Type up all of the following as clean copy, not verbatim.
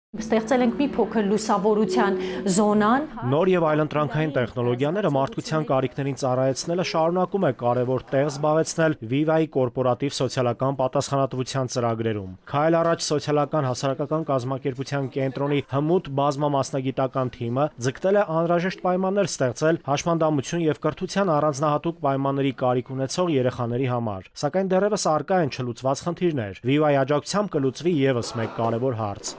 Ստեղծել ենք մի փոքր լուսավորության զոնան։ Նոր եւ այլընտրանքային տեխնոլոգիաները մարդկության կարիքներին ծառայեցնելը շարունակում է կարևոր տեղ զբաղեցնել Viva-ի կորպորատիվ սոցիալական պատասխանատվության ծրագրերում։ Քայլ առաջ սոցիալական հասարակական կազմակերպության կենտրոնի հմուտ բազմամասնագիտական թիմը ձգտել է անհրաժեշտ պայմաններ ստեղծել հաշմանդամություն եւ կրթության առանձնահատուկ պայմանների կարիք ունեցող երեխաների համար։ Սակայն դեռևս առկա են չլուծված խնդիրներ։ Viva-ի աջակցությամբ կլուծվի եւս մեկ կարևոր հարց։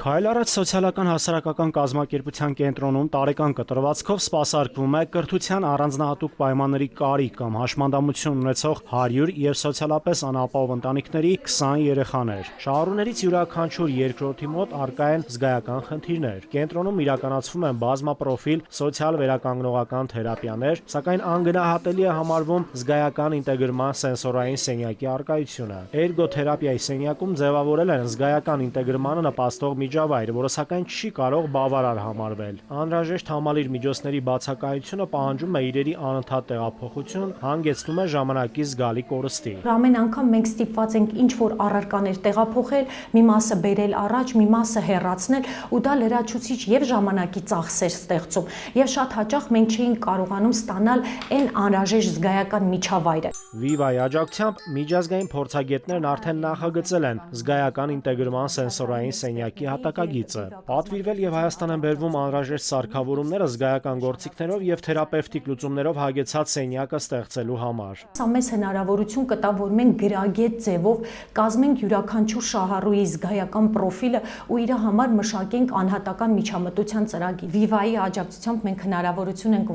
Քայլ առաջ սոցիալական հասարակական կազմակերպության կենտրոնում տարեկան կտրվածքով սպասարկվում է կրթության առանձնահատուկ պայմանների կարիք կամ հաշմանդամություն ունեցող 100 եւ սոցիալապես անապահով ընտանիքների 20 երեխաներ։ Շահառուներից յուրաքանչյուր երկրորդի մոտ առկա են զգայական խնդիրներ։ Կենտրոնում իրականացվում են բազմապրոֆիլ սոցիալ վերականգնողական թերապիաներ, սակայն անգնահատելի է համարվում զգայական ինտեգրման սենսորային սենյակի առկայությունը։ Էրգոթերապիայի սենյակում ձևավորել են զգայական ինտեգրմանը նպաստող միջավայր, որը սակայն չի կարող բավարար համարվել։ Անհրաժեշտ համալիր միջոցների բացակայությունը պահանջում է իրերի անընդհատ տեղափոխություն, հանգեցնում է ժամանակի զգալի կորստի։ Ամեն անգամ մենք ստիպված ենք ինչ-որ առարկաներ տեղափոխել, մի մասը բերել առաջ, մի մասը հեռացնել, ու դա լրացուցիչ եւ ժամանակի ծախսեր ստեղծում։ Եվ շատ հաճախ մենք չէինք կարողանում ստանալ այն անհրաժեշտ զգայական միջավայրը։ Viva-ի աջակցությամբ միջազգային փորձագետներն արդեն նախագծել են զգայական ինտեգրման սենսորային սենյակի հատակագիծը։ Պատվիրվել եւ Հայաստան են բերվում անհրաժեշտ սարքավորումները զգայական գործիքներով եւ թերապևտիկ լուծումներով հագեցած սենյակը ստեղծելու համար։ Սա մեզ հնարավորություն կտա, որ մենք գրագետ ձևով կազմենք յուրաքանչյուր շահառուի զգայական պրոֆիլը ու իր համար մշակենք անհատական միջամտության ծրագիր։ Viva-ի աջակցությամբ մենք հնարավորություն ենք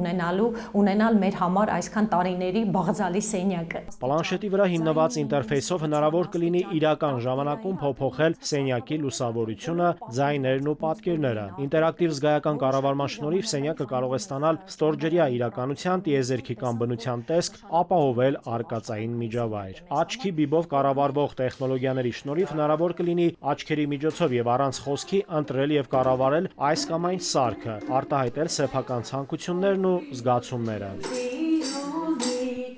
ունենալ մեր համար այսքան տարիների բաղձալի սենյակը։ Պլանշետի վրա հիմնված ինտերֆեյսով հնարավոր կլինի իրական ժամանակում փոփոխել սենյակի լուսավորությունը, ձայներն ու պատկերները։ Ինտերակտիվ զգայական կառավարման շնորհիվ սենյակը կարող է ստանալ ստորջրյա իրականության, տիեզերքի կամ բնության տեսք, ապահովել արկածային միջավայր։ Աչքի բիբով կառավարվող տեխնոլոգիաների շնորհիվ հնարավոր կլինի աչքերի միջոցով եւ առանց խոսքի ընտրել եւ կառավարել այս կամ այն սարքը, արտահայտել սեփական ցանկություններն ու զգացումները։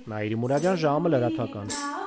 Նաիրի Մուրադյան, ժամը լրատվական։